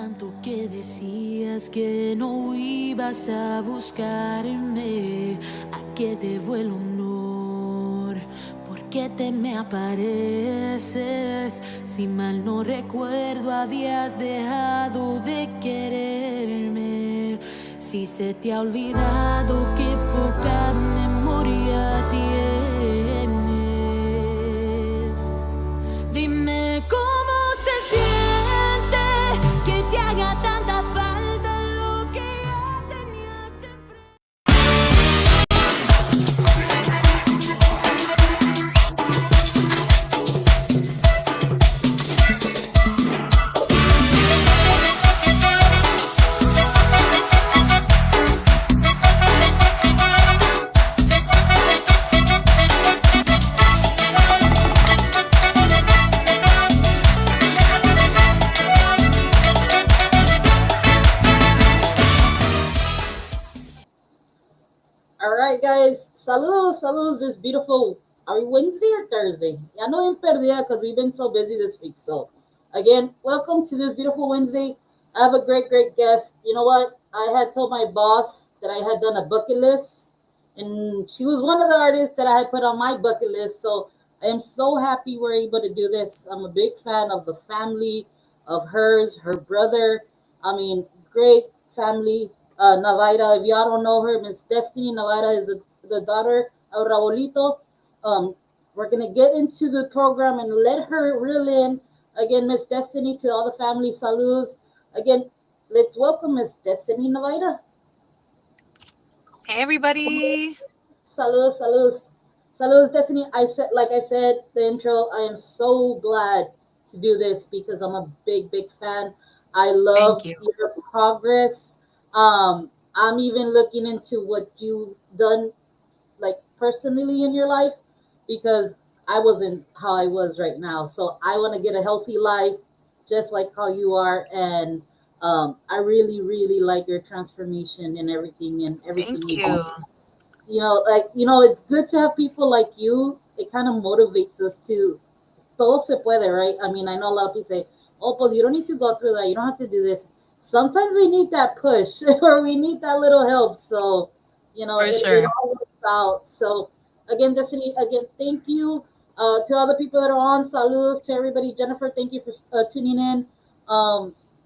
tanto que decías que no ibas a buscarme, ¿a qué debo el honor? ¿Por qué te me apareces? Si mal no recuerdo, habías dejado de quererme. Si se te ha olvidado, qué poca memoria tienes. Dime cómo se siente que te haga tanta falta lo que ya tenías enfrente. All right, guys. Saludos, saludos. This beautiful. Are we Wednesday or Thursday? I know I'm perdida because we've been so busy this week. So, again, welcome to this beautiful Wednesday. I have a great, great guest. You know what? I had told my boss that I had done a bucket list, and she was one of the artists that I had put on my bucket list. So, I am so happy we're able to do this. I'm a big fan of the family, of hers, her brother. I mean, great family. Navaira, if y'all don't know her, Miss Destiny Navaira is the daughter of Raulito. Um, we're gonna get into the program and let her reel in. Again, Miss Destiny, to all the family, saludos. Again, let's welcome Miss Destiny Navaira. Hey everybody. Saludos, saludos, saludos, Destiny. Like I said, the intro. I am so glad to do this because I'm a big, big fan. I Thank love you. your progress. I'm even looking into what you've done, like personally in your life, because I wasn't how I was right now. So I want to get a healthy life, just like how you are, and I really, really like your transformation and everything Thank you do. you. It's good to have people like you. It kind of motivates us to todo se puede, right? I mean, I know a lot of people say, oh, but you don't need to go through that. You don't have to do this. Sometimes we need that push or we need that little help. So, For it sure. all works out. So, again, Destiny, again, thank you to all the people that are on. Saludos to everybody. Jennifer, thank you for tuning in.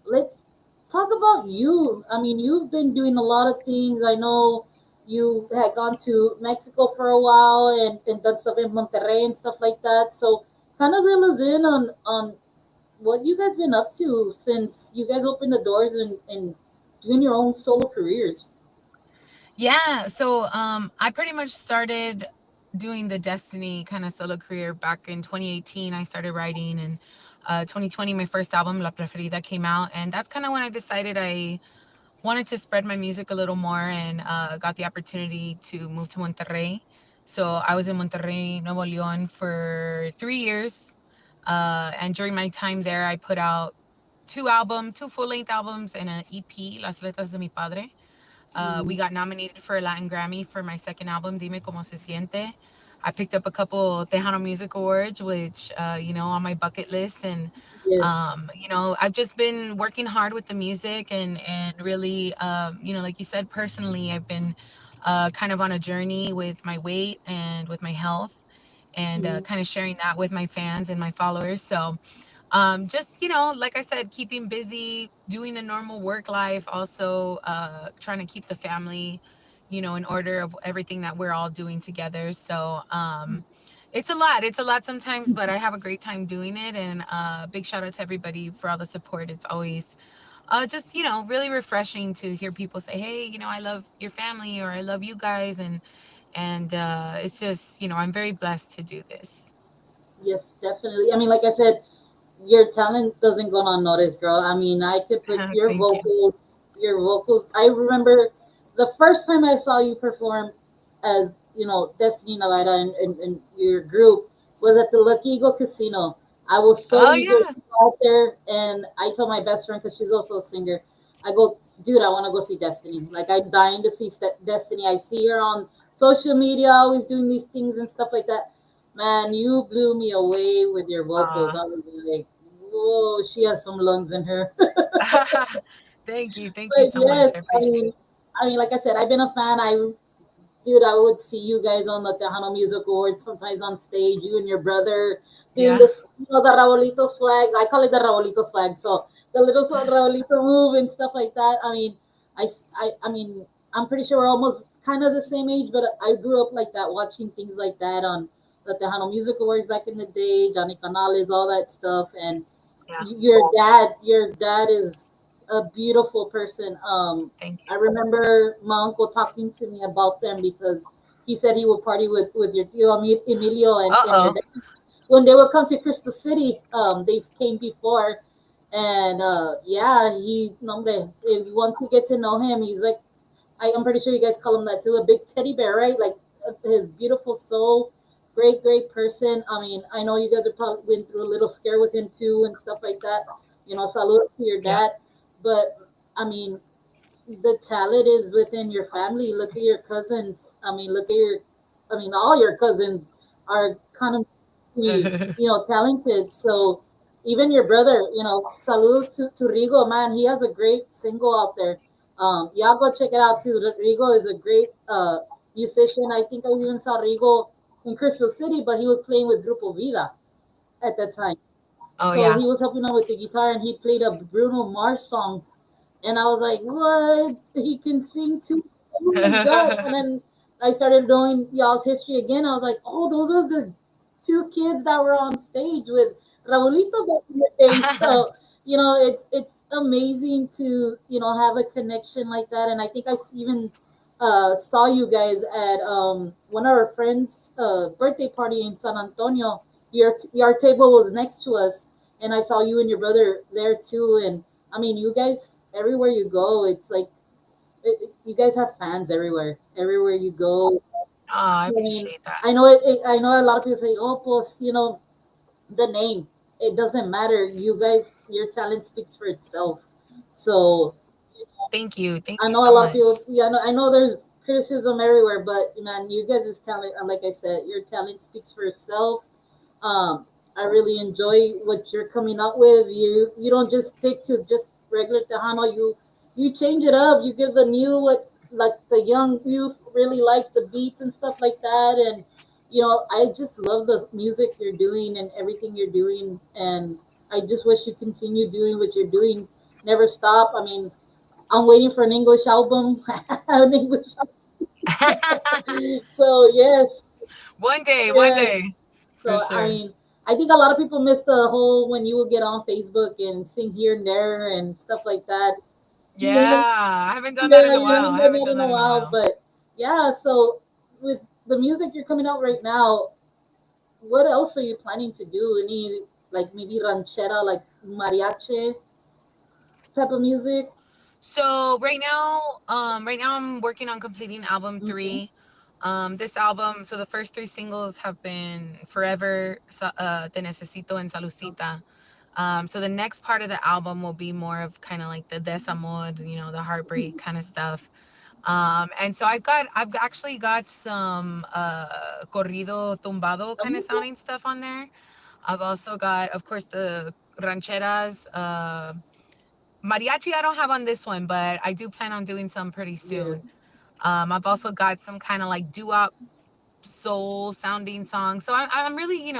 Let's talk about you. I mean, you've been doing a lot of things. I know you had gone to Mexico for a while and done stuff in Monterrey and stuff like that. So, kind of reel us in on what you guys been up to since you guys opened the doors and doing your own solo careers. Yeah, so I pretty much started doing the Destiny kind of solo career back in 2018. I started writing, and 2020 my first album La Preferida came out, and that's kind of when I decided I wanted to spread my music a little more, and got the opportunity to move to Monterrey. So I was in Monterrey, Nuevo León for 3 years. And during my time there, I put out two full-length albums, and an EP, Las Letras de mi Padre. We Mm, got nominated for a Latin Grammy for my second album, Dime Cómo Se Siente. I picked up a couple Tejano Music Awards, which, on my bucket list. And, yes. I've just been working hard with the music, and really, like you said, personally, I've been kind of on a journey with my weight and with my health, and Mm, kind of sharing that with my fans and my followers. So, just, like I said, keeping busy, doing the normal work life, also trying to keep the family, in order of everything that we're all doing together. So it's a lot sometimes, but I have a great time doing it. And big shout out to everybody for all the support. It's always just, really refreshing to hear people say, hey, I love your family, or I love you guys. And it's just, I'm very blessed to do this. yes, definitely. I mean, like I said, your talent doesn't go unnoticed, girl. I mean, I could put Thank you. your vocals. I remember the first time I saw you perform as, Destiny Navaira and your group was at the Lucky Eagle Casino. I was so Oh eager yeah. to go out there, and I told my best friend, because she's also a singer, I go, dude, I want to go see Destiny. Like, I'm dying to see Destiny. I see her on social media, always doing these things and stuff like that. Man, you blew me away with your vocals. uh, I was like, whoa, she has some lungs in her. Thank you But so much. I yes, appreciate it. like I said, I've been a fan. Dude, I would see you guys on the Tejano Music Awards sometimes on stage. You and your brother doing Yeah. this, the Raulito swag. I call it the Raulito swag. So the little Raulito move and stuff like that. I mean, I'm pretty sure we're almost kind of the same age, but I grew up like that, watching things like that on the Tejano Music Awards back in the day, Johnny Canales, all that stuff, and Yeah. your dad is a beautiful person. Thank I you. remember my uncle talking to me about them because he said he would party with your tío Emilio and your Uh-oh. dad when they would come to Crystal City. They came before, and yeah, nombre, if once you get to know him, he's like, I'm pretty sure you guys call him that too, a big teddy bear, right? Like his beautiful soul, great person. I mean, I know you guys are probably went through a little scare with him too and stuff like that. Salute to your Yeah. dad, but I mean, the talent is within your family. Look at your cousins. All your cousins are kind of, talented. So even your brother, saludos to Rigo, man. He has a great single out there. Y'all go check it out too. Rigo is a great musician. I think I even saw Rigo in Crystal City, but he was playing with Grupo Vida at that time. Oh So yeah. he was helping out with the guitar, and he played a Bruno Mars song, and I was like, "What? He can sing too? Oh my god!" And then I started knowing y'all's history again. I was like, "Oh, those are the two kids that were on stage with Raulito back in the day." So it's amazing to have a connection like that. And I think even saw you guys at one of our friends' birthday party in San Antonio. Your table was next to us, and I saw you and your brother there too. And I mean, you guys, everywhere you go, it's like you guys have fans everywhere. Everywhere you go. Oh, I I mean, appreciate that. I know I know a lot of people say, "Oh, pues, the name." It doesn't matter. You guys, your talent speaks for itself. So Thank you. Thank I you know a so lot of much. people. Yeah, I know there's criticism everywhere, but man, you guys' talent, like I said, your talent speaks for itself. I really enjoy what you're coming up with. You don't just stick to just regular Tejano. You change it up. You give the new what like the young youth really likes, the beats and stuff like that. And I just love the music you're doing and everything you're doing. And I just wish you continue doing what you're doing. Never stop. I mean, I'm waiting for an English album. An English album. So yes, One yes. day, for So I sure. mean, I think a lot of people miss the whole when you would get on Facebook and sing here and there and stuff like that. Yeah, Yeah, I haven't done that in yeah, a you while. haven't I done haven't that done in a that in a while, while. but yeah. So with the music you're coming out right now, what else are you planning to do? Any like maybe ranchera, like mariachi type of music? So right now I'm working on completing album Okay. 3. This album, so the first 3 singles have been Forever, Te Necesito, and Salucita. So the next part of the album will be more of kind of like the desamor, the heartbreak kind of stuff. And so I've actually got some corrido tumbado kind of sounding stuff on there. I've also got, of course, the rancheras, mariachi. I don't have on this one, but I do plan on doing some pretty Yeah. soon. I've also got some kind of like doo-wop soul sounding songs. So I'm really,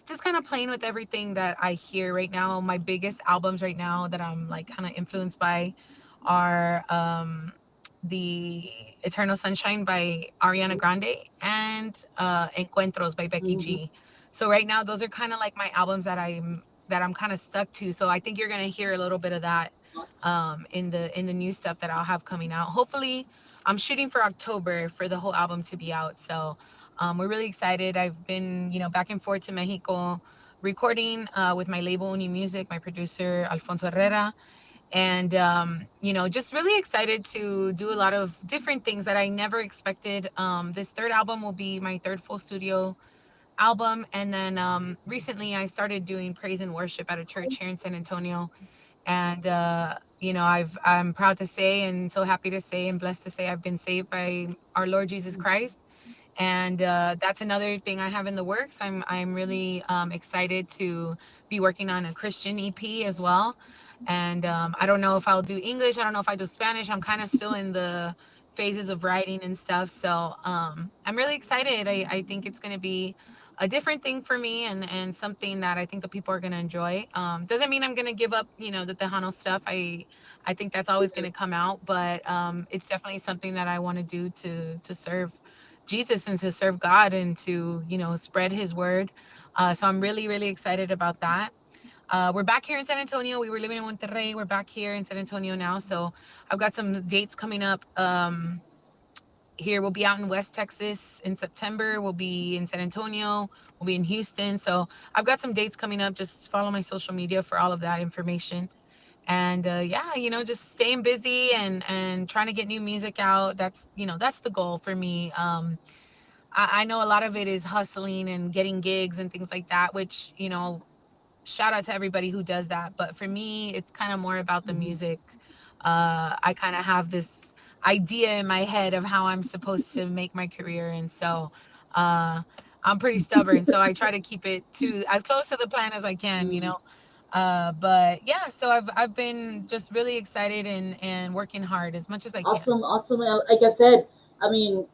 just kind of playing with everything that I hear right now. My biggest albums right now that I'm like kind of influenced by are the Eternal Sunshine by Ariana Grande and Encuentros by Becky Mhm. G. So right now those are kind of like my albums that I'm kind of stuck to. So I think you're gonna hear a little bit of that in the new stuff that I'll have coming out. Hopefully, I'm shooting for October for the whole album to be out. So we're really excited. I've been, back and forth to Mexico recording with my label New Music, my producer Alfonso Herrera, and just really excited to do a lot of different things that I never expected. This third album will be my third full studio album, and then recently I started doing praise and worship at a church here in San Antonio, and I'm proud to say and so happy to say and blessed to say I've been saved by our Lord Jesus Christ, and that's another thing I have in the works. I'm really excited to be working on a Christian EP as well, And I don't know if I'll do English. I don't know if I do Spanish. I'm kind of still in the phases of writing and stuff. So I'm really excited. I think it's going to be a different thing for me, and something that I think the people are going to enjoy. Doesn't mean I'm going to give up, the Tejano stuff. I think that's always going to come out, but it's definitely something that I want to do to serve Jesus and to serve God and to, spread his word. So I'm really, really excited about that. We're back here in San Antonio. We were living in Monterrey. We're back here in San Antonio now. So I've got some dates coming up. Here we'll be out in West Texas in September. We'll be in San Antonio. We'll be in Houston. So I've got some dates coming up. Just follow my social media for all of that information. And yeah, just staying busy and trying to get new music out. That's the goal for me. I know a lot of it is hustling and getting gigs and things like that, which shout out to everybody who does that. But for me, it's kind of more about the Mhm. music. I kind of have this idea in my head of how I'm supposed to make my career. And so uh, I'm pretty stubborn. So I try to keep it to as close to the plan as I can. Mm. But yeah, so I've been just really excited and working hard as much as I can. Awesome, awesome. Like I said, I mean,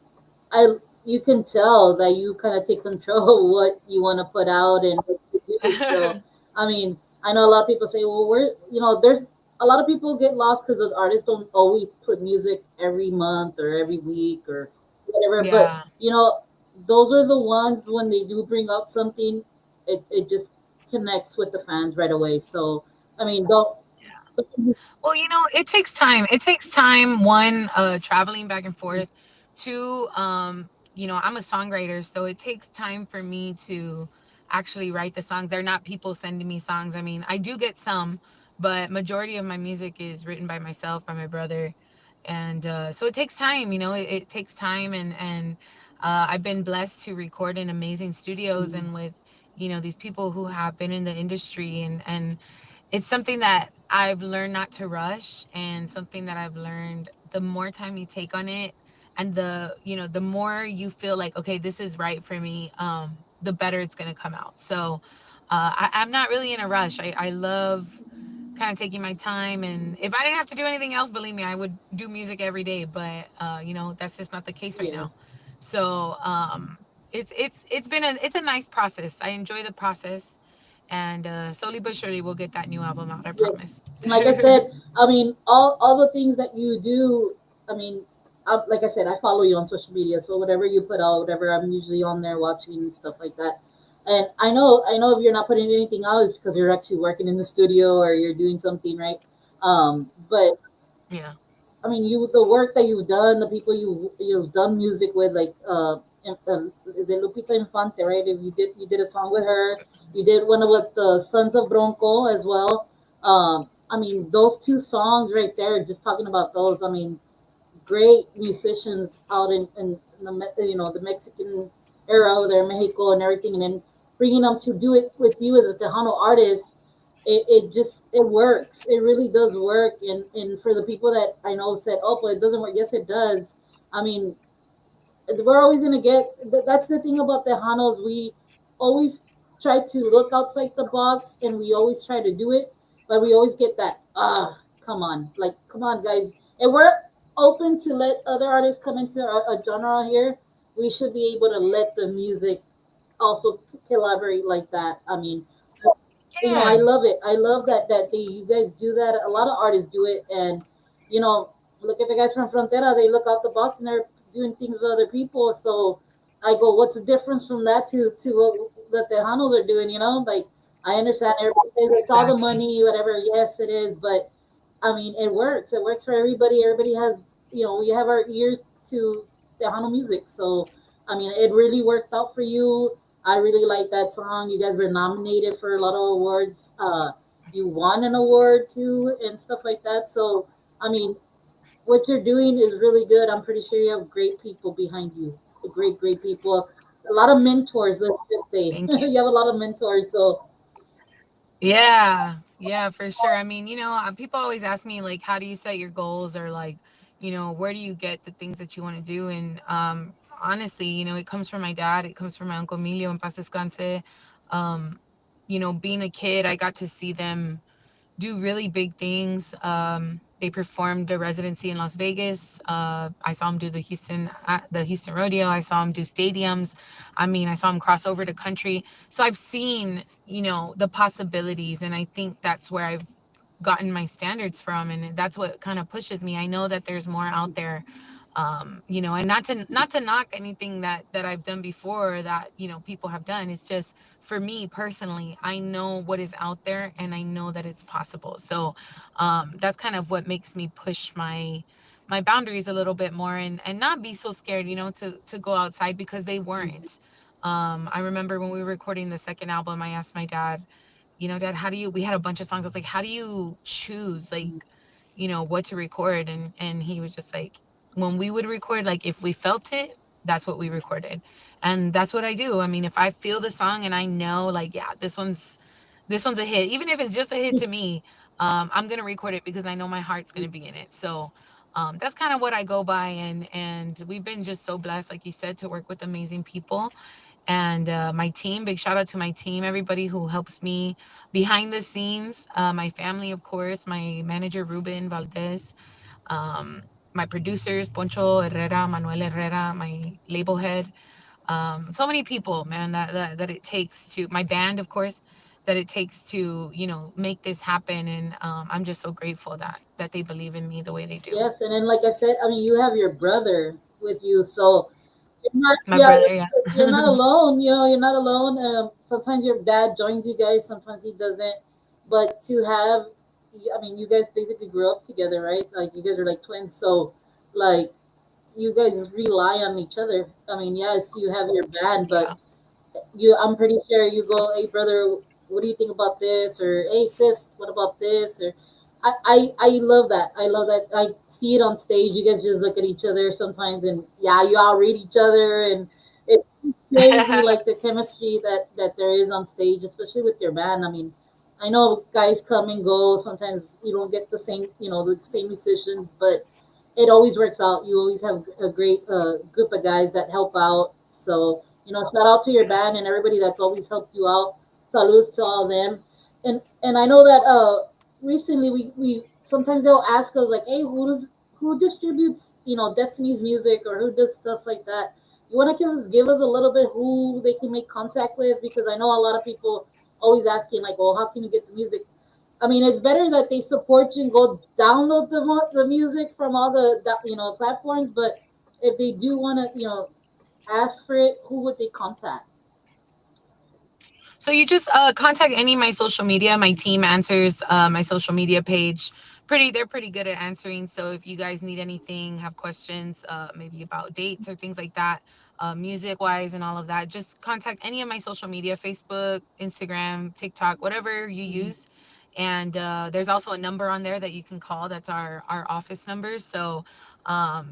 I you can tell that you kind of take control of what you want to put out and what you do. So, I mean, I know a lot of people say, well, there's a lot of people get lost because the artists don't always put music every month or every week or whatever. But Yeah. those are the ones when they do bring out something, it just connects with the fans right away. So, I mean, don't. Well, it takes time. It takes time, one, traveling back and forth. Two, I'm a songwriter, so it takes time for me to actually write the songs. They're not people sending me songs. I mean, I do get some, but majority of my music is written by myself, by my brother. And so it takes time, it takes time, and I've been blessed to record in amazing studios Mhm. and with, these people who have been in the industry, and it's something that I've learned not to rush, and something that I've learned, the more time you take on it, and the more you feel like, okay, this is right for me, the better it's going to come out. So I'm not really in a rush. I love kind of taking my time, and if I didn't have to do anything else, believe me, I would do music every day, but that's just not the case right Yes. now. So it's a nice process. I enjoy the process, and slowly but surely we'll get that new album out, I Yeah, promise. and like I said, I mean, all the things that you do. I mean, like I said, I follow you on social media, so whatever you put out, whatever, I'm usually on there watching and stuff like that. And I know if you're not putting anything out, it's because you're actually working in the studio or you're doing something, right? But Yeah. I mean, the work that you've done, the people you've done music with, like is it Lupita Infante, right? If you did a song with her, you did one with the Sons of Bronco as well. I mean, those two songs right there, just talking about those. I mean, great musicians out in the Mexican era over there, Mexico and everything, and then bringing them to do it with you as a Tejano artist, it works. It really does work. And for the people that I know said, oh, but it doesn't work. Yes, it does. I mean, we're always gonna get. That's the thing about Tejanos. We always try to look outside the box, and we always try to do it, but we always get that. Come on, like come on, guys. And we're open to let other artists come into a genre here. We should be able to let the music also collaborate like that. I mean, I Yeah. love it. I love that you guys do that. A lot of artists do it, and you know, look at the guys from Frontera. They look out the box and they're doing things with other people. So I go, what's the difference from that to what the Tejanos are doing? Like I understand everybody says it's all the Exactly. money, whatever. Yes, it is, but I mean, it works. It works for everybody. Everybody has, we have our ears to Tejano music. So, I mean, it really worked out for you. I really like that song. You guys were nominated for a lot of awards. You won an award too, and stuff like that. So, I mean, what you're doing is really good. I'm pretty sure you have great people behind you. Great, great people. A lot of mentors. Let's just say Thank you. you have a lot of mentors. So, Yeah, yeah, for sure. I mean, people always ask me, like, how do you set your goals, or like, where do you get the things that you want to do? And honestly, it comes from my dad. It comes from my uncle Emilio in Paz Descanse. Um, being a kid, I got to see them do really big things. They performed a residency in Las Vegas. I saw them do the Houston rodeo. I saw them do stadiums. I mean, I saw them cross over the country. So I've seen, the possibilities, and I think that's where I've gotten my standards from, and that's what kind of pushes me. I know that there's more out there, and not to knock anything that I've done before, or that people have done. It's just, for me personally, I know what is out there, and I know that it's possible. So that's kind of what makes me push my boundaries a little bit more, and not be so scared, to go outside, because they weren't. I remember when we were recording the second album, I asked my dad, Dad, how do you, we had a bunch of songs. I was like, how do you choose, like, what to record? And he was just like, when we would record, like, if we felt it, that's what we recorded. And that's what I do. I mean, if I feel the song and I know, like, yeah, this one's a hit, even if it's just a hit to me, I'm gonna record it, because I know my heart's gonna be in it. So that's kind of what I go by, and we've been just so blessed, like you said, to work with amazing people. And my team, big shout out to my team, everybody who helps me behind the scenes, my family, of course, my manager Ruben Valdez, um, my producers Poncho Herrera, Manuel Herrera, my label head, so many people, man, that it takes to, my band, of course, that it takes to make this happen. And I'm just so grateful that they believe in me the way they do. Yes, and then like I said, I mean, you have your brother with you, so you're not, My yeah, brother, yeah. you're not alone. You know, you're not alone. Sometimes your dad joins you guys, sometimes he doesn't. But to have, I mean, you guys basically grew up together, right? Like you guys are like twins, so like you guys rely on each other. I mean, yes, you have your band, Yeah. but I'm pretty sure you go, hey brother, what do you think about this? Or hey sis, what about this? Or I love that. I love that. I see it on stage. You guys just look at each other sometimes, and yeah, you all read each other, and it's crazy like the chemistry that there is on stage, especially with your band. I mean, I know guys come and go. Sometimes you don't get the same, the same musicians, but it always works out. You always have a great group of guys that help out. So, shout out to your band Yes. and everybody that's always helped you out. Salutes to all of them. And I know that recently we sometimes they'll ask us like, hey, who distributes, Destiny's music, or who does stuff like that? You want to give us a little bit who they can make contact with, because I know a lot of people always asking like, well, how can you get the music? I mean, it's better that they support you and go download the music from all the platforms. But if they do want to ask for it, who would they contact? So you just contact any of my social media. My team answers my social media page. They're pretty good at answering. So if you guys need anything, have questions, maybe about dates or things like that, music wise and all of that, just contact any of my social media: Facebook, Instagram, TikTok, whatever you Mhm. use. And there's also a number on there that you can call. That's our office number. So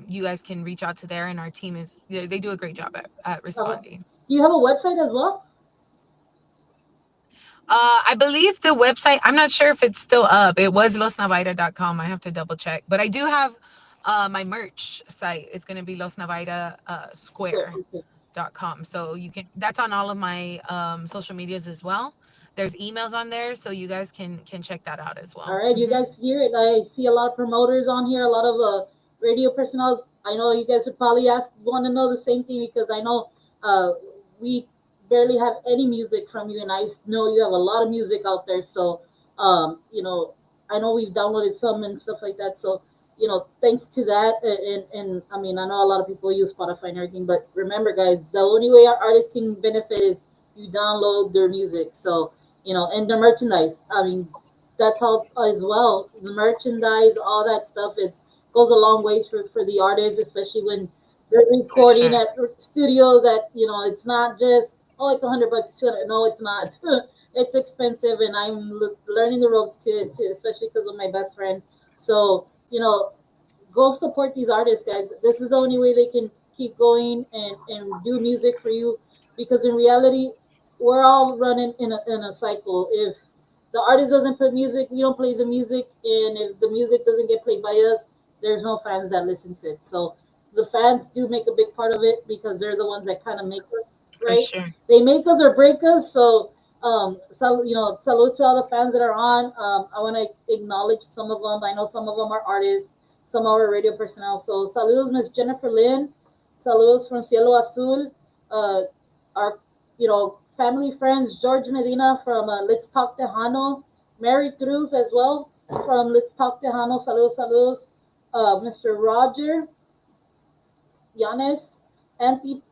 you guys can reach out to there, and our team they do a great job at Uh, responding. do you have a website as well? I believe the website, I'm not sure if it's still up. It was losnavaira.com. I have to double check. But I do have my merch site. It's going to be losnavaira Square. square Okay. dot com. So that's on all of my social medias as well. There's emails on there, so you guys can check that out as All well. right, you Hmm. guys hear it. I see a lot of promoters on here, a lot of radio personnel. I know you guys would probably want to know the same thing, because I know we barely have any music from you, and I know you have a lot of music out there. So, I know we've downloaded some and stuff like that. So, thanks to that, and I mean, I know a lot of people use Spotify and everything, but remember, guys, the only way our artists can benefit is you download their music. So, and the merchandise. I mean, that's all as well. The merchandise, all that stuff is goes a long ways for the artists, especially when they're For recording sure. at studios. That it's not just it's $100, 200. No, it's not. It's expensive, and I'm learning the ropes to it too, especially because of my best friend. So go support these artists, guys. This is the only way they can keep going and do music for you, because in reality, we're all running in a cycle. If the artist doesn't put music, we don't play the music, and if the music doesn't get played by us, there's no fans that listen to it. So the fans do make a big part of it, because they're the ones that kind of make us, For right? sure. They make us or break us. So So salutes to all the fans that are on. I want to acknowledge some of them. I know some of them are artists, some are radio personnel. So saludos, Miss Jennifer Lynn. Saludos from Cielo Azul. Our family friends George Medina from Let's Talk Tejano. Mary Cruz as well from Let's Talk Tejano. Saludos, saludos. Mr. Roger Yanis, Anthony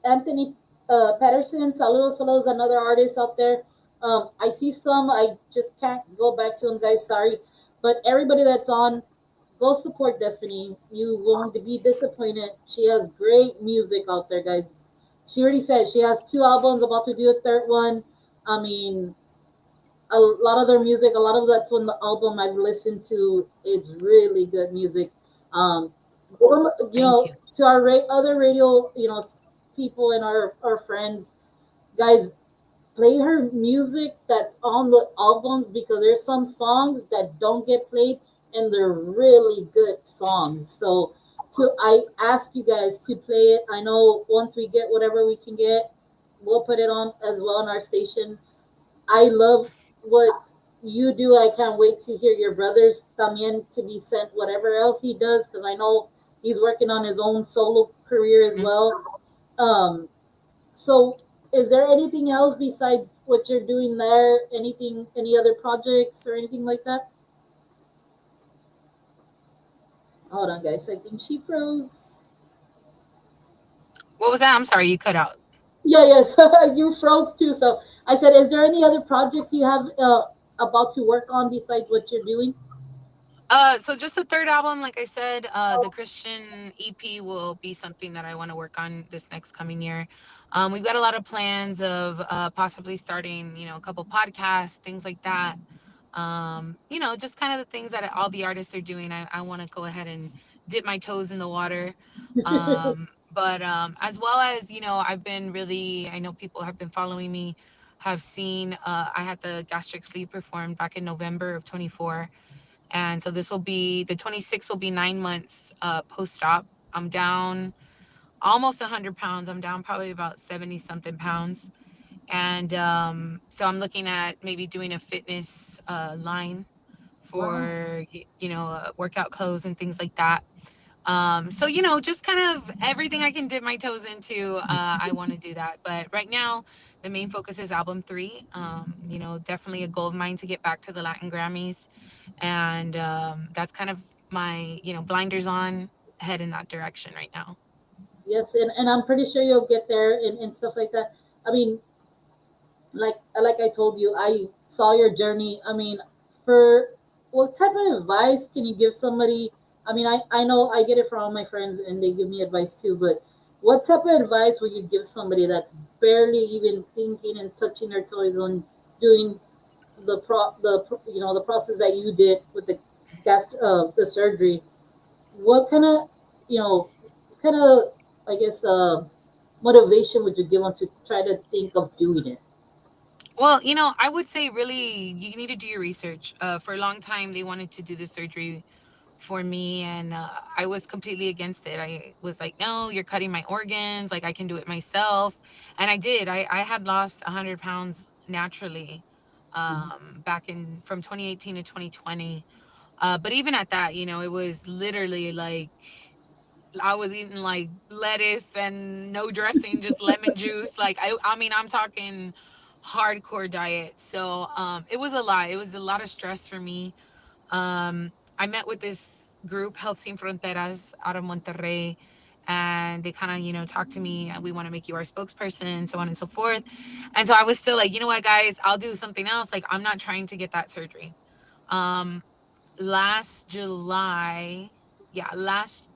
Patterson, saludos, saludos, another artist out there. I see some, I just can't go back to them, guys. Sorry, but everybody that's on, go support Destiny. You won't be disappointed. She has great music out there, guys. She already said she has two albums, about to do a third one. I mean, a lot of their music, a lot of that's on the album I've listened to. It's really good music. Um, Thank you. to our other radio, people and our friends, guys, play her music that's on the albums because there's some songs that don't get played and they're really good songs. So, I ask you guys to play it. I know once we get whatever we can get, we'll put it on as well on our station. I love what you do. I can't wait to hear your brother's también to be sent whatever else he does because I know he's working on his own solo career as Mhm. well. Um, so is there anything else besides what you're doing there? Anything, any other projects or anything like that? Hold on, guys. I think she froze. What was that? I'm sorry, you cut out. Yeah, yes, you froze too. So I said, is there any other projects you have about to work on besides what you're doing? So just the third album, like I said, the Christian EP will be something that I want to work on this next coming year. We've got a lot of plans of possibly starting, a couple podcasts, things like that. Just kind of the things that all the artists are doing. I want to go ahead and dip my toes in the water. But as well as, I've been really, I know people have been following me, have seen, I had the gastric sleeve performed back in November of 24. And so this will be the 26th will be 9 months post-op. I'm down almost 100 pounds. I'm down probably about 70 something pounds. And so I'm looking at maybe doing a fitness line Wow. for, workout clothes and things like that. So, just kind of everything I can dip my toes into, I want to do that. But right now, the main focus is album three. Definitely a goal of mine to get back to the Latin Grammys. And that's kind of my, blinders on, head in that direction right now. Yes, and I'm pretty sure you'll get there and stuff like that. I mean, like I told you, I saw your journey. I mean, for what type of advice can you give somebody? I mean, I know I get it from all my friends and they give me advice too, but what type of advice would you give somebody that's barely even thinking and touching their toes on doing the process that you did with the surgery? What kind of you know kind of I guess motivation would you give them to try to think of doing it? Well, I would say really you need to do your research. For a long time, they wanted to do the surgery for me, and I was completely against it. I was like, no, you're cutting my organs. Like, I can do it myself. And I did. I had lost 100 pounds naturally back in from 2018 to 2020. But even at that, it was literally like I was eating like lettuce and no dressing, just lemon juice. Like I mean, I'm talking hardcore diet. So it was a lot. It was a lot of stress for me. I met with this group, Health Sin Fronteras, out of Monterrey, and they kind of, talked to me. We want to make you our spokesperson, so on and so forth. And so I was still like, you know what, guys, I'll do something else. Like, I'm not trying to get that surgery. Um, last July, yeah, last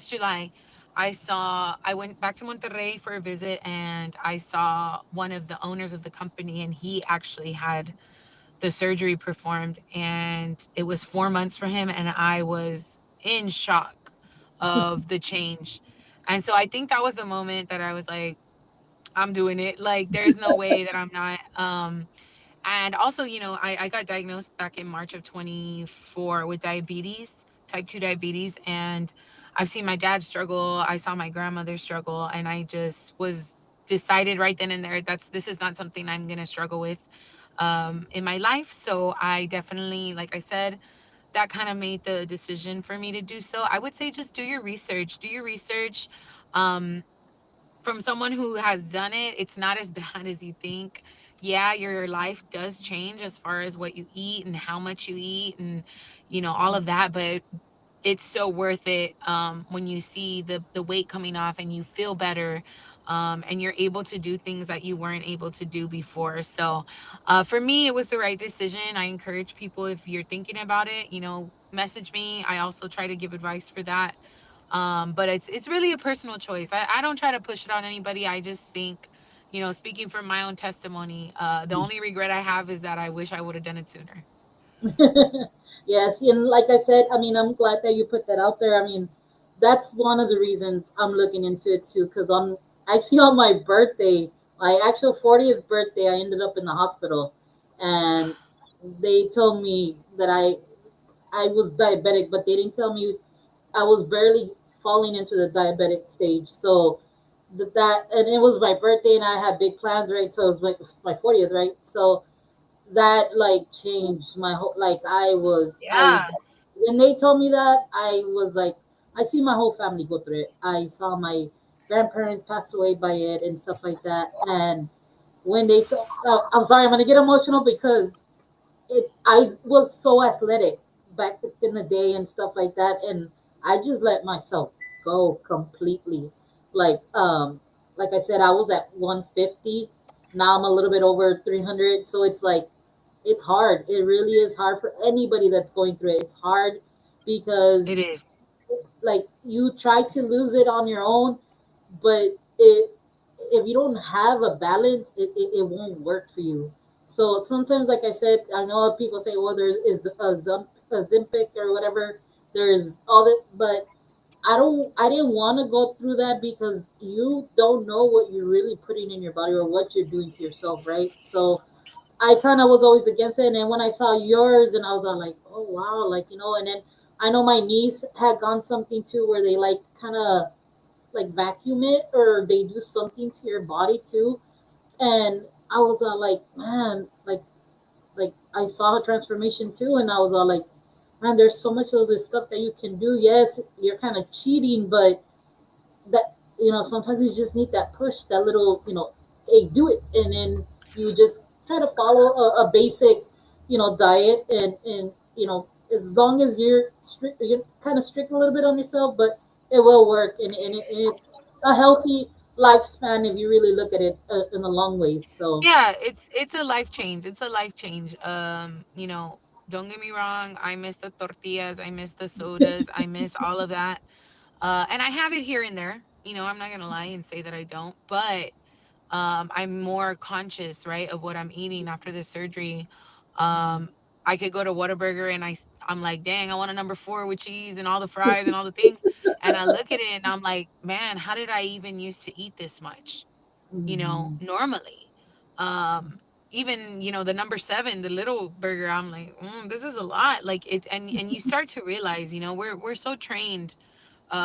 July, I went back to Monterrey for a visit and I saw one of the owners of the company and he actually had the surgery performed and it was 4 months for him and I was in shock of the change. And so I think that was the moment that I was like, I'm doing it. Like there's no way that I'm not. And also, I got diagnosed back in March of 24 with diabetes, type 2 diabetes. And I've seen my dad struggle. I saw my grandmother struggle. And I just was decided right then and there that's this is not something I'm going to struggle with in my life. So I definitely, like I said, that kind of made the decision for me to do so. I would say just do your research. Do your research. Um, from someone who has done it, it's not as bad as you think. Yeah, your life does change as far as what you eat and how much you eat and all of that, but it's so worth it when you see the weight coming off and you feel better, and you're able to do things that you weren't able to do before. So for me, it was the right decision. I encourage people, if you're thinking about it, message me. I also try to give advice for that. But it's really a personal choice. I don't try to push it on anybody. I just think, speaking from my own testimony, the only regret I have is that I wish I would have done it sooner. Yes, and like I said, I mean, I'm glad that you put that out there. I mean, that's one of the reasons I'm looking into it too, because on actually on my birthday, my actual 40th birthday, I ended up in the hospital, and they told me that I was diabetic, but they didn't tell me I was barely falling into the diabetic stage. So that and it was my birthday, and I had big plans, right? So it was my 40th, right? So that like changed my whole like I Yeah, when they told me that I was like I see my whole family go through it. I saw my grandparents pass away by it and stuff like that. And when they told, I'm sorry, I'm gonna get emotional because it I was so athletic back in the day and stuff like that, and I just let myself go completely. Like like I said, I was at 150. Now I'm a little bit over 300. So it's like it's hard. It really is hard for anybody that's going through it. It's hard it because is. like you try to lose it on your own, but it if you don't have a balance, it won't work for you. So sometimes, like I said, I know people say, well, there is a Zimpic or whatever. There's all that, but I didn't want to go through that because you don't know what you're really putting in your body or what you're doing to yourself, right? So I kind of was always against it. And then when I saw yours, and I was all like, oh wow, like and then I know my niece had gone something too, where they like kind of like vacuum it or they do something to your body too. And I was all like, man, like I saw her transformation too, and I was all like, man, there's so much of this stuff that you can do. Yes, you're kind of cheating, but that sometimes you just need that push, that little hey, do it, and then you just try to follow a basic diet, and as long as you're kind of strict a little bit on yourself, but it will work, and it's a healthy lifespan if you really look at it in the long ways. So Yeah, it's a life change. It's a life change. Don't get me wrong. I miss the tortillas. I miss the sodas. I miss all of that. And I have it here and there. I'm not gonna lie and say that I don't, but I'm more conscious, right, of what I'm eating after this surgery. Um, I could go to Whataburger and I'm like, dang, I want a number four with cheese and all the fries and all the things. And I look at it and I'm like, man, how did I even used to eat this much? mhm, Normally. Um, even, the number seven, the little burger, I'm like, this is a lot. Like it, and you start to realize, we're so trained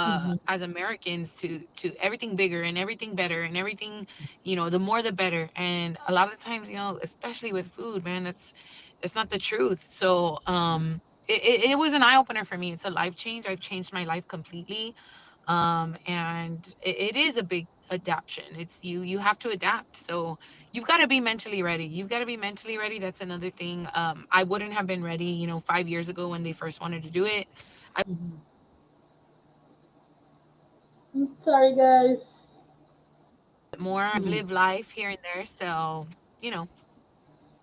mhm, as Americans to everything bigger and everything better and everything, the more the better. And a lot of times, especially with food, man, that's not the truth. So it was an eye opener for me. It's a life change. I've changed my life completely. And it is a big adaptation. It's you have to adapt. So you've got to be mentally ready. You've got to be mentally ready. That's another thing. I wouldn't have been ready, 5 years ago when they first wanted to do it. mhm. Sorry, guys. More. I've Mhm. lived life here and there, so you know.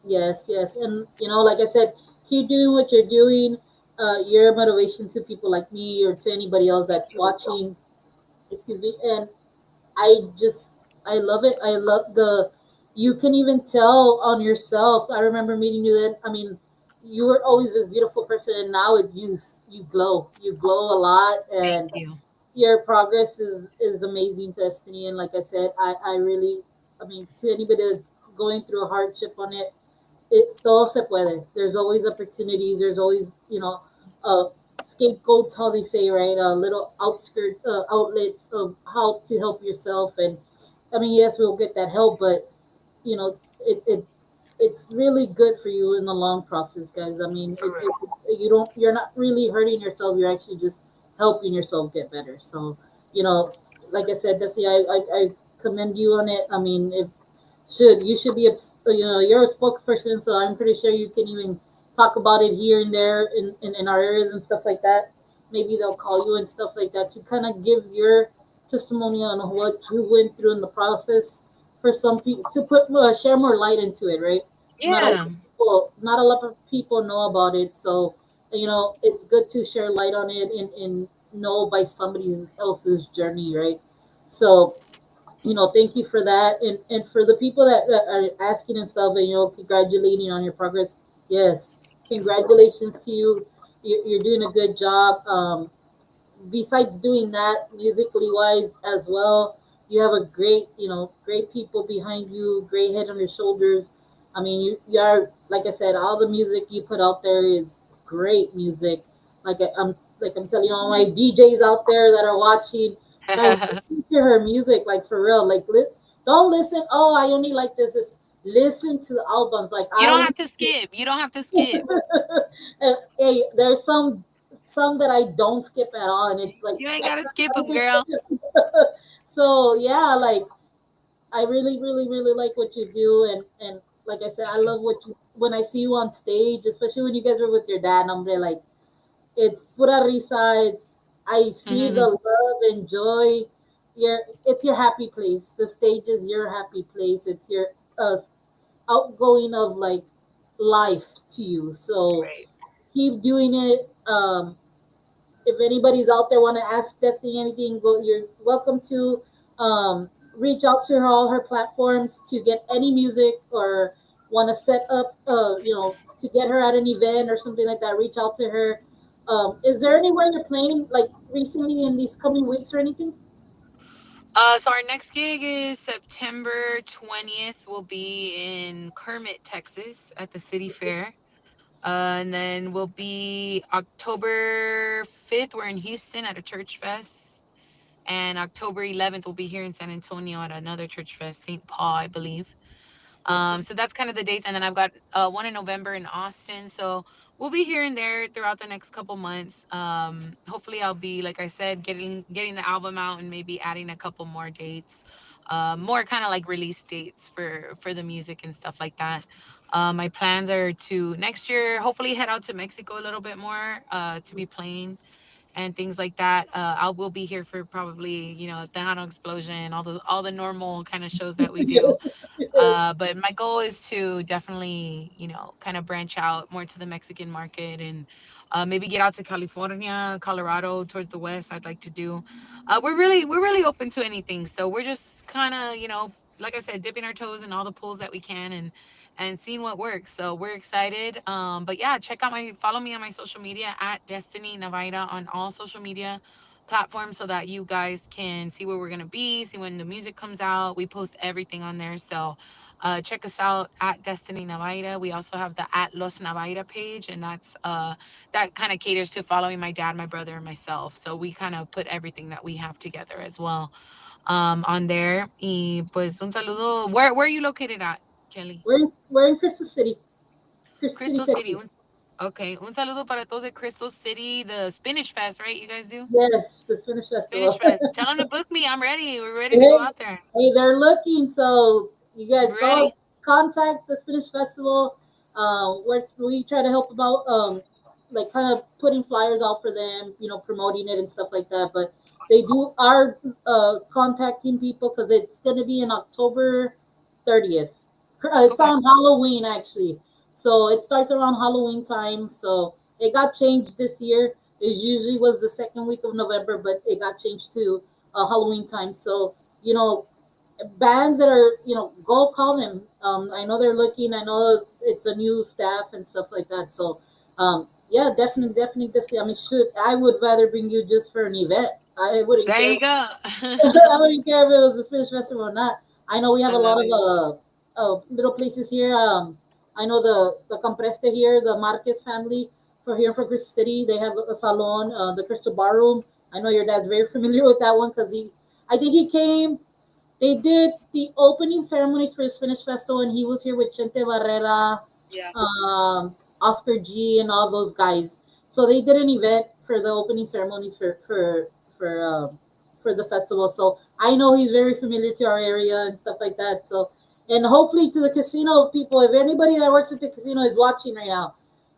Yes, yes, and like I said, keep doing what you're doing. You're a motivation to people like me or to anybody else that's watching. Excuse me, and I love it. I love the. You can even tell on yourself. I remember meeting you then. I mean, you were always this beautiful person, and now you glow. You glow a lot, Thank and you. your progress is amazing, Destiny. And like I said, I really, I mean, to anybody that's going through a hardship on it, todo se puede. There's always opportunities. There's always, scapegoats, how they say, right? Little outskirts, outlets of how to help yourself. And I mean, yes, we'll get that help, but it's really good for you in the long process, guys. I mean, For real. you're not really hurting yourself. You're actually just helping yourself get better. So, you know, like I said, Desi, I commend you on it. I mean, if should you should be a you're a spokesperson, so I'm pretty sure you can even talk about it here and there in our areas and stuff like that. Maybe they'll call you and stuff like that to kind of give your testimony on what you went through in the process for some people to put share more light into it, right? Not a lot Yeah. of people, not a lot of people know about it, so it's good to share light on it and know by somebody else's journey, right? So thank you for that. And for the people that are asking and stuff and, congratulating on your progress. Yes, Thank you. congratulations to you. You're doing a good job. Besides doing that musically wise as well, you have a great people behind you, great head on your shoulders. I mean, you are, like I said, all the music you put out there is great music. I'm telling all my DJs out there that are watching, guys, listen to her music, like for real. Like, don't listen, oh, I only like this. Listen to the albums. Like You don't I have to skip. You don't have to skip. hey, there's some that I don't skip at all, and it's like You ain't that's gotta not skip them, everything. girl. So yeah, like I really, really, really like what you do, and like I said, I love what you when I see you on stage, especially when you guys were with your dad. I'm there like it's pura risa. It's I see the love and joy. It's your happy place. The stage is your happy place. It's your uh, outgoing of like life to you. So Right. keep doing it. If anybody's out there want to ask Destiny anything, go. You're welcome to reach out to her all her platforms to get any music or want to set up, to get her at an event or something like that. Reach out to her. Is there anywhere you're playing like recently in these coming weeks or anything? So our next gig is September 20th. We'll be in Kermit, Texas at the City Fair. And then we'll be October 5th, we're in Houston at a church fest. And October 11th, we'll be here in San Antonio at another church fest, St. Paul, I believe. Okay. So that's kind of the dates, and then I've got one in November in Austin. So we'll be here and there throughout the next couple months. Hopefully, I'll be like I said, getting the album out and maybe adding a couple more dates, more kind of like release dates for the music and stuff like that. My plans are to next year hopefully head out to Mexico a little bit more to be playing and things like that. I will be here for probably Tejano Explosion, all the normal kind of shows that we do. But my goal is to definitely, kind of branch out more to the Mexican market and maybe get out to California, Colorado, towards the west. I'd like to do. We're really open to anything. So we're just kind of, like I said, dipping our toes in all the pools that we can and seeing what works. So we're excited. But yeah, follow me on my social media at Destiny Navaira on all social media platforms so that you guys can see where we're gonna be, see when the music comes out. We post everything on there. So check us out at Destiny Navaira. We also have the at Los Navaira page, and that kind of caters to following my dad, my brother, and myself. So we kind of put everything that we have together as well on there. Y pues un saludo. Where are you located at, Kelly? We're in Crystal City, Crystal City, Crystal City. Texas. Okay, un saludo para todos de Crystal City, the Spinach Fest, right? You guys do Yes, the Spanish Spinach Festival. Fest. Tell them to book me. I'm ready. We're ready to go Hey, out there. hey, they're looking. So you guys We're go ready. contact the Spanish Festival. Where we try to help about, like kind of putting flyers out for them, promoting it and stuff like that. But they do are contacting people because it's gonna be in October 30th. It's Okay. on Halloween actually, so it starts around Halloween time. So it got changed this year. It usually was the second week of November, but it got changed to Halloween time. So you know, bands that are go call them. I know they're looking. I know it's a new staff and stuff like that. So yeah, definitely, definitely. This I mean, should I would rather bring you just for an event. I wouldn't There care. you go. I wouldn't care if it was a Spanish festival or not. I know we have I a love lot of it. little places here. I know the Campreste here, the Marquez family for here from Crystal City. They have a salon, the Crystal Bar Room. I know your dad's very familiar with that one because I think he came. They did the opening ceremonies for the Spanish Festival, and he was here with Chente Barrera, Yeah. Oscar G, and all those guys. So they did an event for the opening ceremonies for the festival. So I know he's very familiar to our area and stuff like that. So, and hopefully to the casino people, if anybody that works at the casino is watching right now,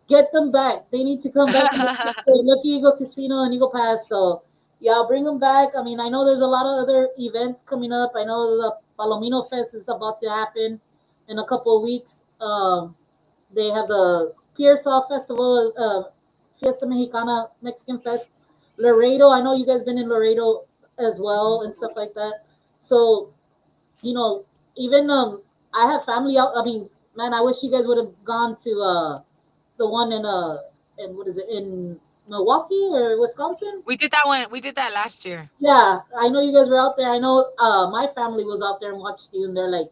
get them back. They need to come back to the Lucky Eagle Casino and Eagle Pass. So yeah, bring them back. I mean, I know there's a lot of other events coming up. I know the Palomino Fest is about to happen in a couple of weeks. They have the Pearsall Festival, Fiesta Mexicana, Mexican Fest, Laredo. I know you guys been in Laredo as well and stuff like that. So you know, even I have family out. I mean, man, I wish you guys would have gone to the one in what is it, in Milwaukee or Wisconsin? We did that one. We did that last year. Yeah, I know you guys were out there. I know my family was out there and watched you, and they're like,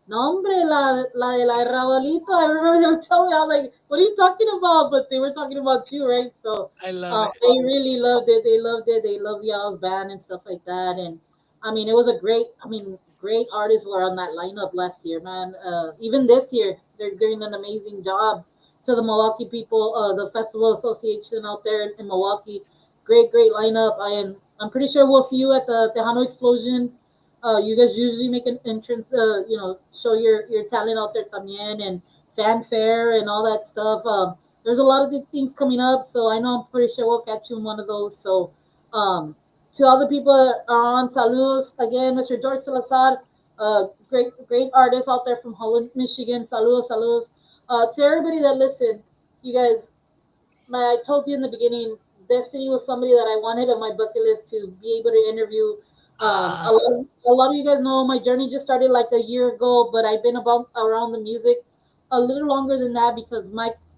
"No, hombre, la de la Rabalito." I remember they were telling me, I was like, "What are you talking about?" But they were talking about you, right? So I love it. they really loved it. They loved it. They love y'all's band and stuff like that. And I mean, it was a great. I mean, great artists were on that lineup last year, man. Even this year, they're doing an amazing job. To the Milwaukee people, the Festival Association out there in Milwaukee, great lineup. I'm pretty sure we'll see you at the Tejano Explosion. You guys usually make an entrance, show your talent out there también and fanfare and all that stuff. There's a lot of good things coming up, so I know I'm pretty sure we'll catch you in one of those. So, to all the people that are on, saludos again, Mr. George Salazar, great artist out there from Holland, Michigan. Saludos. To everybody that listened, you guys, I told you in the beginning, Destiny was somebody that I wanted on my bucket list to be able to interview. Uh, A lot of you guys know my journey just started like a year ago, but I've been about around the music a little longer than that because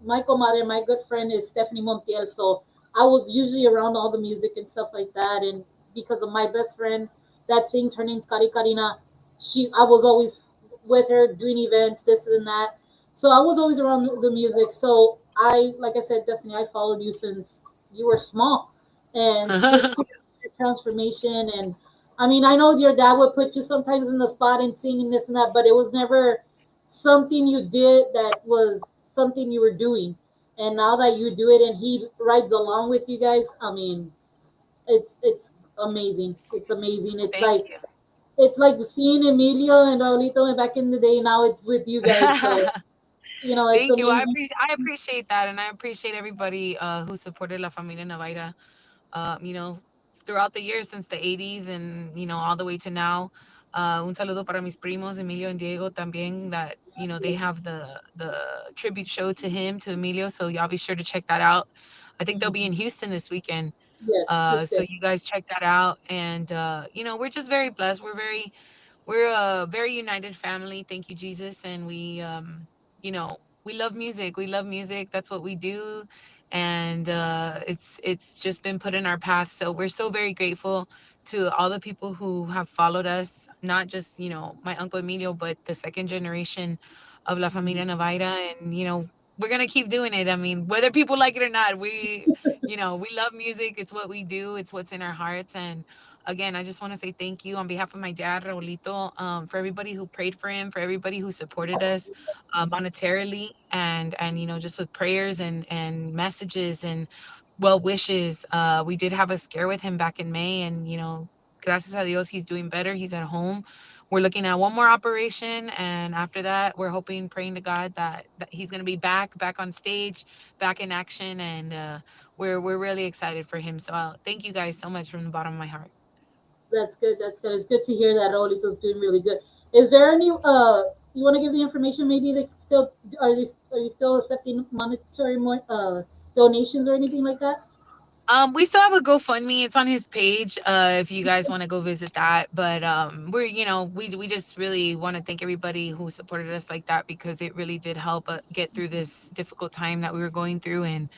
Michael Mare, my good friend, is Stephanie Montiel. So I was usually around all the music and stuff like that. And because of my best friend that sings, her name's Kari Karina, I was always with her doing events, this and that. So I was always around the music. So like I said, Destiny, I followed you since you were small, and just to your transformation. And I mean, I know your dad would put you sometimes in the spot and singing this and that, but it was never something you did that was something you were doing. And now that you do it, and he rides along with you guys, I mean, it's amazing. It's amazing. thank It's like seeing Emilio and Raulito back in the day. Now it's with you guys, you. so it's Thank you. amazing. I appreciate that, and I appreciate everybody who supported La Familia Navaira. You know, throughout the years since the '80s, and all the way to now. Un saludo para mis primos Emilio and Diego también. That they Yes, have the tribute show to him, to Emilio. So y'all be sure to check that out. I think they'll be in mhm. Houston this weekend. Yes, So Houston. you guys check that out. And we're just very blessed. We're a very united family. Thank you, Jesus. And you know, we love music. We love music. That's what we do. And it's just been put in our path. So we're so very grateful to all the people who have followed us, not just, my Uncle Emilio, but the second generation of La Familia Mhm. Navaira. And, we're gonna keep doing it. I mean, whether people like it or not, we love music. It's what we do, it's what's in our hearts. And again, I just want to say thank you on behalf of my dad, Raulito, for everybody who prayed for him, for everybody who supported us monetarily, and just with prayers and messages and well wishes. We did have a scare with him back in May, and gracias a Dios, he's doing better. He's at home. We're looking at one more operation, and after that, we're hoping, praying to God that he's going to be back on stage, back in action, and we're really excited for him. So thank you guys so much from the bottom of my heart. That's good. That's good. It's good to hear that Raulito's doing really good. Is there any you want to give the information? Maybe they still are you still accepting monetary donations or anything like that? We still have a GoFundMe. It's on his page. If you guys want to go visit that, but we just really want to thank everybody who supported us like that, because it really did help get through this difficult time that we were going through. And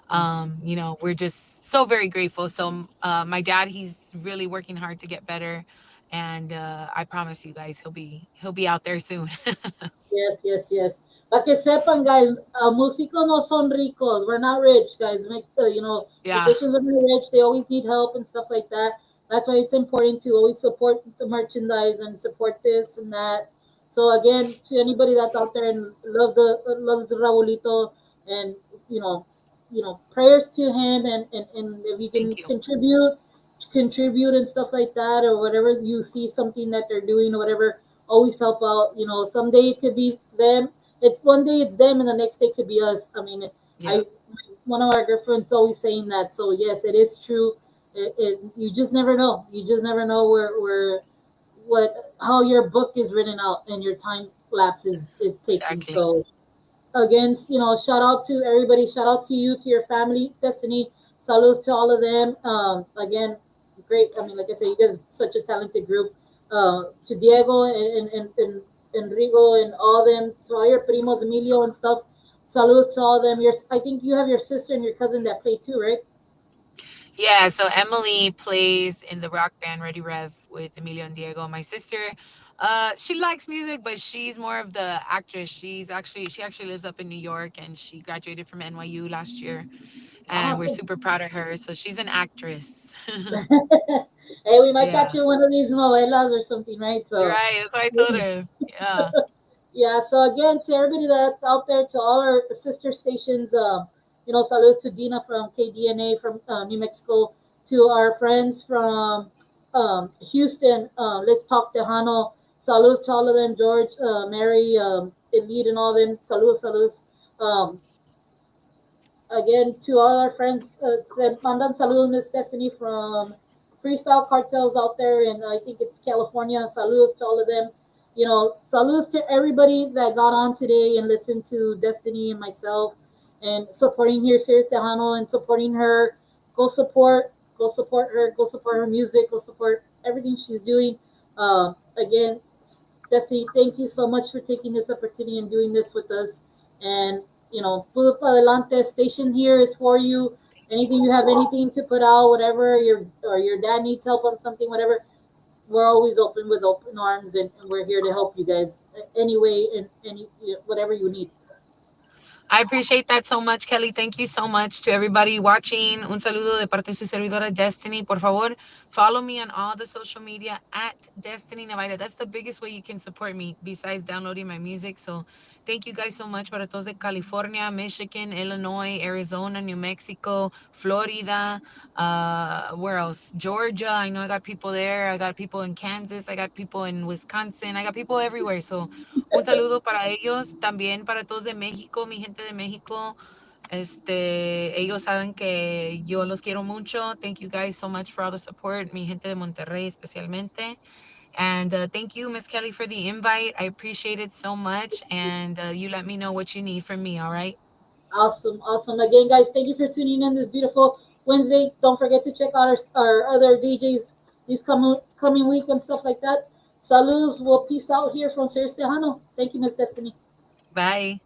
we're just so very grateful. So my dad, he's really working hard to get better, and I promise you guys, he'll be out there soon. Yes. Para que sepan, guys, músicos no son ricos. We're not rich, guys. Yeah. Musicians are not rich. They always need help and stuff like that. That's why it's important to always support the merchandise and support this and that. So again, to anybody that's out there and loves the Raulito, and you know, prayers to him, and if you can Thank you. contribute and stuff like that, or whatever you see something that they're doing or whatever, always help out. Someday it could be them. It's one day it's them, and the next day could be us. I mean, Yeah, I one of our girlfriends always saying that. So yes, it is true. You just never know. You just never know where what how your book is written out and your time lapse is taking. exactly. So again, shout out to everybody. Shout out to you, to your family, Destiny. Saludos to all of them. Again, great. I mean, like I said, you guys are such a talented group. To Diego and Enrico and all them, to all your primos, Emilio and stuff. Saludos to all them. I think you have your sister and your cousin that play too, right? Yeah, so Emily plays in the rock band Ready Rev with Emilio and Diego. My sister, she likes music, but she's more of the actress. She actually lives up in New York, and she graduated from NYU last year, and we're Awesome. super proud of her. So she's an actress. Hey, we might catch Yeah, you in one of these novelas or something, right? So right. That's what I told her. Yeah, yeah, so again, to everybody that's out there, to all our sister stations, saludos to Dina from KDNA from New Mexico, to our friends from Houston, Let's Talk Tejano. Saludos to all of them, George, Mary, Elite, and all them. Saludos, saludos. Um, Again, to all our friends, te mandan saludos, Miss Destiny, from Freestyle Cartels out there, and I think it's California. Saludos to all of them. Saludos to everybody that got on today and listened to Destiny and myself, and supporting here, Serious Tejano, and supporting her. Go support her, go support her music, go support everything she's doing. Again, Destiny, thank you so much for taking this opportunity and doing this with us. And Pulo Adelante station here is for you. thank you. Anything you have anything to put out, whatever your dad needs help on something, whatever, we're always open with open arms, and we're here to help you guys anyway, and any whatever you need. I appreciate that so much, Kelly. Thank you so much to everybody watching. Un saludo de parte de su servidora Destiny. Por favor, follow me on all the social media at Destiny Navaira. That's the biggest way you can support me besides downloading my music. So thank you guys so much. Para todos de California, Michigan, Illinois, Arizona, New Mexico, Florida, where else? Georgia. I know I got people there. I got people in Kansas. I got people in Wisconsin. I got people everywhere. So un saludo para ellos, también para todos de México, mi gente de México. Ellos saben que yo los quiero mucho. Thank you guys so much for all the support. Mi gente de Monterrey especialmente. And thank you, Miss Kelly, for the invite. I appreciate it so much. And you let me know what you need from me, all right? Awesome, awesome. Again, guys, thank you for tuning in this beautiful Wednesday. Don't forget to check out our other DJs this coming week and stuff like that. Saludos. We'll peace out here from Serious Tejano. Thank you, Miss Destiny. Bye.